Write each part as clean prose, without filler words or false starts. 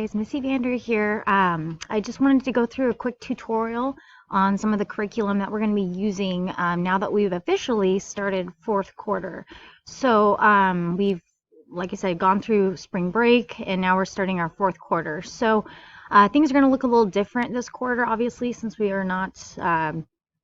guys, Missy Vander here. I just wanted to go through a quick tutorial on some of the curriculum that we're going to be using now that we've officially started fourth quarter. So we've, like I said, gone through spring break and now we're starting our fourth quarter. So things are going to look a little different this quarter, obviously, since we are not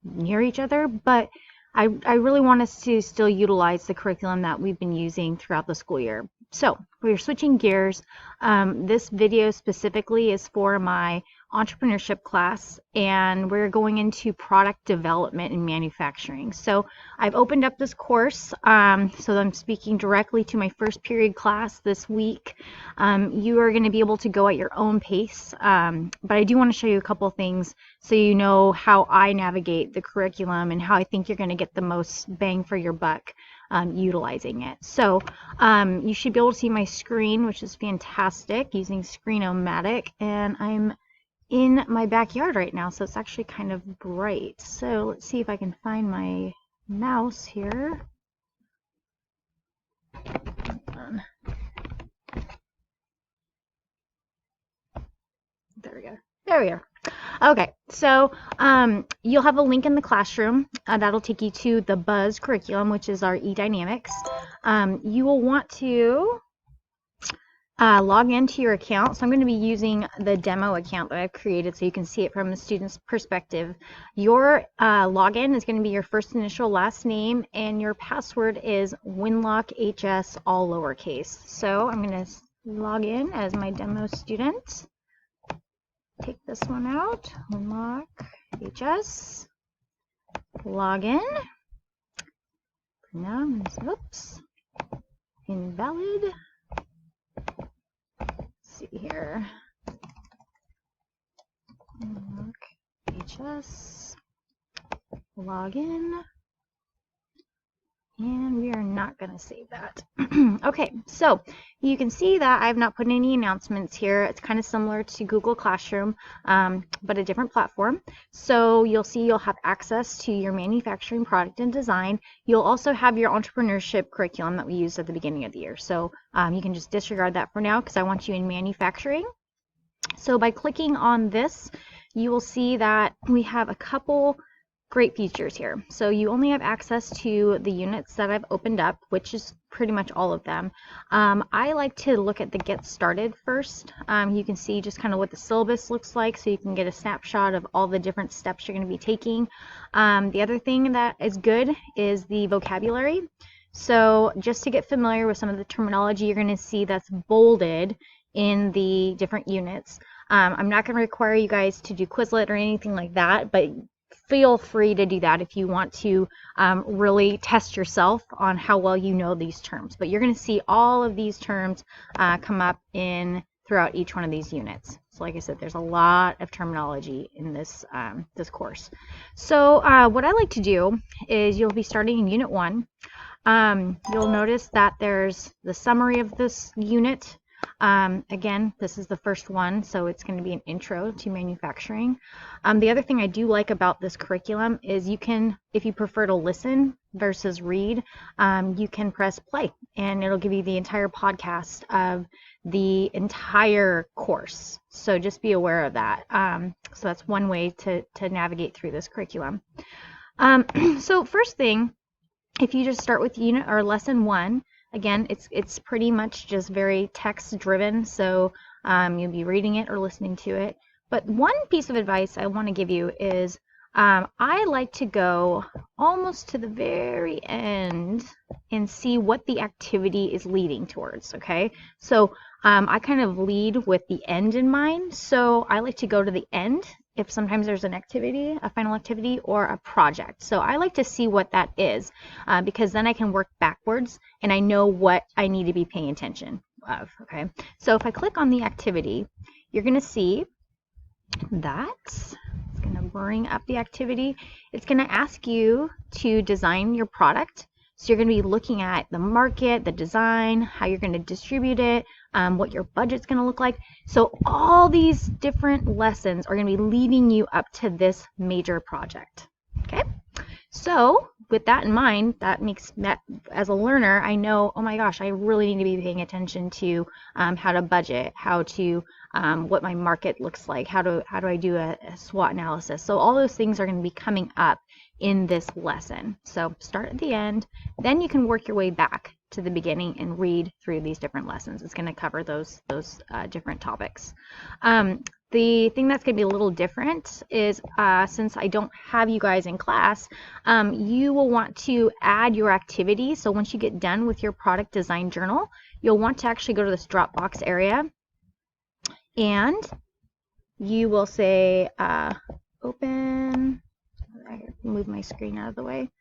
near each other, but I really want us to still utilize the curriculum that we've been using throughout the school year. So we're switching gears. This video specifically is for my entrepreneurship class, and we're going into product development and manufacturing. So I've opened up this course, so I'm speaking directly to my first period class this week. You are going to be able to go at your own pace, but I do want to show you a couple things so you know how I navigate the curriculum and how I think you're going to get the most bang for your buck utilizing it. So you should be able to see my screen, which is fantastic, using Screen-O-Matic, and I'm in my backyard right now, so it's actually kind of bright. So let's see if I can find my mouse here. Hold on. There we go. There we are. Okay, so you'll have a link in the classroom that'll take you to the Buzz curriculum, which is our eDynamics. You will want to log into your account. So I'm going to be using the demo account that I've created so you can see it from the student's perspective. Your login is going to be your first initial last name, and your password is WinlockHS, all lowercase. So I'm going to log in as my demo student. Take this one out, WinlockHS, login. Now, oops, invalid. See here, HS, login, and we are not going to save that. Okay, so you can see that I've not put any announcements here. It's kind of similar to Google Classroom, but a different platform. So you'll see you'll have access to your manufacturing, product, and design. You'll also have your entrepreneurship curriculum that we used at the beginning of the year. So you can just disregard that for now because I want you in manufacturing. So by clicking on this, you will see that we have a couple great features here. So you only have access to the units that I've opened up, which is pretty much all of them. I like to look at the Get Started first. You can see just kind of what the syllabus looks like, so you can get a snapshot of all the different steps you're going to be taking. The other thing that is good is the vocabulary. So just to get familiar with some of the terminology, you're going to see that's bolded in the different units. I'm not going to require you guys to do Quizlet or anything like that, but feel free to do that if you want to really test yourself on how well you know these terms. But you're going to see all of these terms come up throughout each one of these units. So like I said, there's a lot of terminology in this this course. So what I like to do is you'll be starting in Unit 1. You'll notice that there's the summary of this unit. Again, this is the first one, so it's going to be an intro to manufacturing. The other thing I do like about this curriculum is you can, if you prefer to listen versus read, you can press play and it'll give you the entire podcast of the entire course. So just be aware of that. So that's one way to navigate through this curriculum. So first thing, if you just start with unit or lesson 1, again, it's pretty much just very text driven, so you'll be reading it or listening to it. But one piece of advice I want to give you is I like to go almost to the very end and see what the activity is leading towards, okay? So I kind of lead with the end in mind, so I like to go to the end if sometimes there's an activity, a final activity, or a project. So I like to see what that is because then I can work backwards and I know what I need to be paying attention of, okay? So if I click on the activity, you're going to see that it's going to bring up the activity. It's going to ask you to design your product. So you're going to be looking at the market, the design, how you're going to distribute it, what your budget's going to look like. So all these different lessons are going to be leading you up to this major project. Okay, so with that in mind, that makes that, as a learner, I know, oh my gosh, I really need to be paying attention to how to budget, how to what my market looks like, how do I do a SWOT analysis. So all those things are going to be coming up in this lesson. So start at the end, then you can work your way back to the beginning and read through these different lessons. It's going to cover those different topics. The thing that's going to be a little different is since I don't have you guys in class, you will want to add your activity. So once you get done with your product design journal, you'll want to actually go to this Dropbox area, and you will say open, I move my screen out of the way,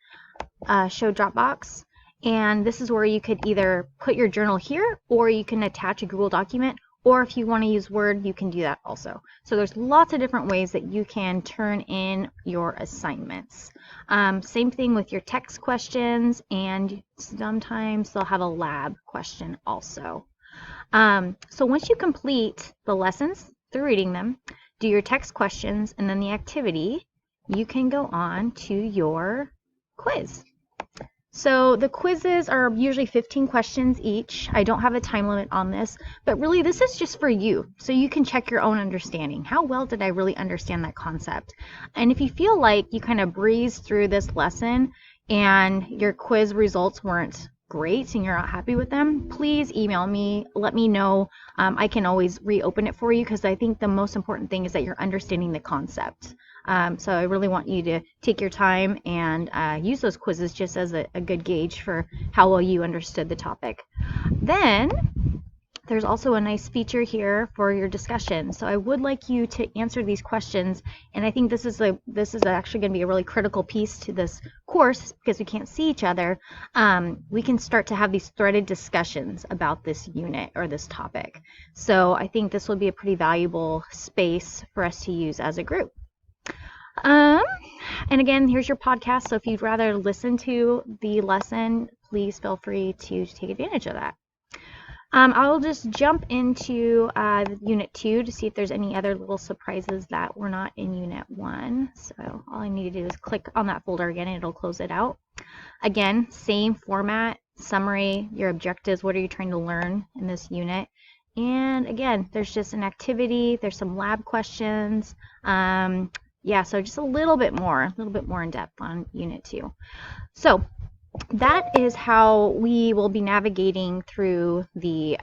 show Dropbox. And this is where you could either put your journal here, or you can attach a Google document, or if you want to use Word, you can do that also. So there's lots of different ways that you can turn in your assignments. Same thing with your text questions, and sometimes they'll have a lab question also. So once you complete the lessons through reading them, do your text questions, and then the activity, you can go on to your quiz. So the quizzes are usually 15 questions each. I don't have a time limit on this, but really this is just for you, so you can check your own understanding. How well did I really understand that concept? And if you feel like you kind of breezed through this lesson and your quiz results weren't great and you're not happy with them, please email me, let me know. I can always reopen it for you, because I think the most important thing is that you're understanding the concept. So I really want you to take your time and use those quizzes just as a good gauge for how well you understood the topic. Then there's also a nice feature here for your discussion. So I would like you to answer these questions, and I think this is actually going to be a really critical piece to this course, because we can't see each other. We can start to have these threaded discussions about this unit or this topic. So I think this will be a pretty valuable space for us to use as a group. And again, here's your podcast, so if you'd rather listen to the lesson, please feel free to take advantage of that. I'll just jump into Unit 2 to see if there's any other little surprises that were not in Unit 1. So all I need to do is click on that folder again, and it'll close it out. Again, same format, summary, your objectives, what are you trying to learn in this unit. And again, there's just an activity, there's some lab questions. Yeah, so just a little bit more in depth on Unit 2. So that is how we will be navigating through the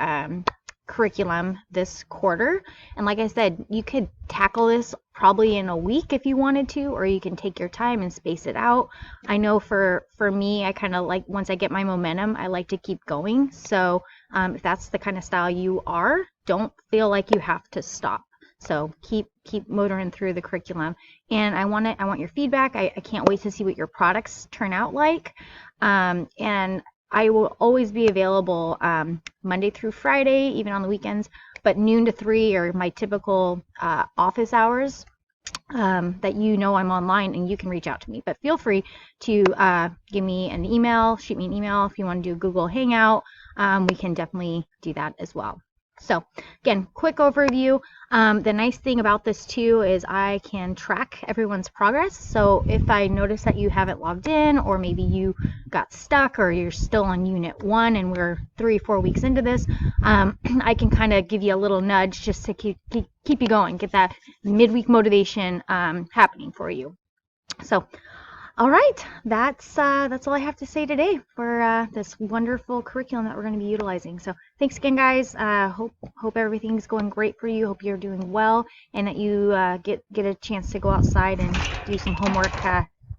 curriculum this quarter. And like I said, you could tackle this probably in a week if you wanted to, or you can take your time and space it out. I know for me, I kind of like, once I get my momentum, I like to keep going. So if that's the kind of style you are, don't feel like you have to stop. So keep motoring through the curriculum, and I want your feedback. I can't wait to see what your products turn out like, and I will always be available Monday through Friday, even on the weekends, but noon to 3 are my typical office hours that I'm online and you can reach out to me. But feel free to give me an email, shoot me an email if you want to do a Google Hangout. We can definitely do that as well. So again, quick overview. The nice thing about this too is I can track everyone's progress. So if I notice that you haven't logged in, or maybe you got stuck, or you're still on Unit 1 and we're 3-4 weeks into this, I can kind of give you a little nudge just to keep you going, get that midweek motivation happening for you. So all right, that's all I have to say today for this wonderful curriculum that we're going to be utilizing. So thanks again, guys. Hope everything's going great for you. Hope you're doing well, and that you get a chance to go outside and do some homework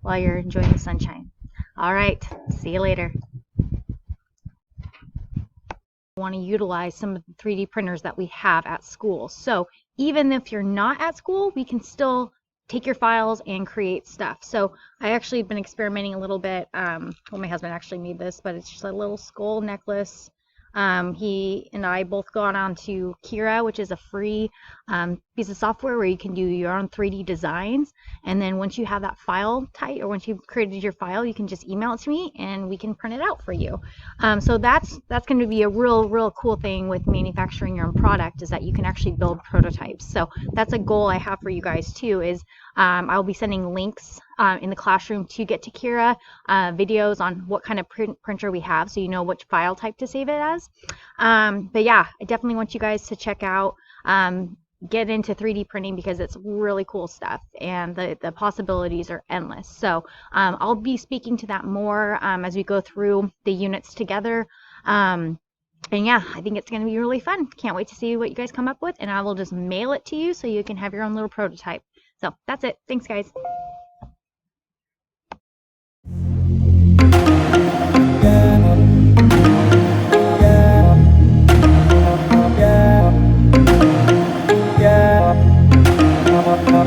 while you're enjoying the sunshine. All right, see you later. Want to utilize some of the 3D printers that we have at school. So even if you're not at school, we can still take your files and create stuff. So I actually have been experimenting a little bit. Well, my husband actually made this, but it's just a little skull necklace. He and I both gone on to Kira, which is a free piece of software where you can do your own 3D designs. And then once you have that file type, or once you've created your file, you can just email it to me and we can print it out for you. So that's going to be a real cool thing with manufacturing your own product, is that you can actually build prototypes. So that's a goal I have for you guys too, is I'll be sending links in the classroom to Get to Kira, videos on what kind of printer we have, so you know which file type to save it as. But yeah, I definitely want you guys to check out, get into 3D printing, because it's really cool stuff and the possibilities are endless. So I'll be speaking to that more as we go through the units together. And yeah, I think it's going to be really fun. Can't wait to see what you guys come up with, and I will just mail it to you so you can have your own little prototype. So that's it. Thanks, guys.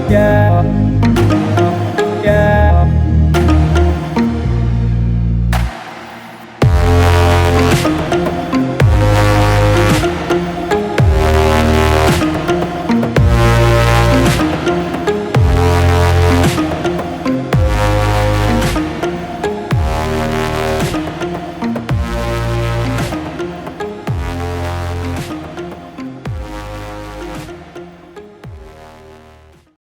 Yeah.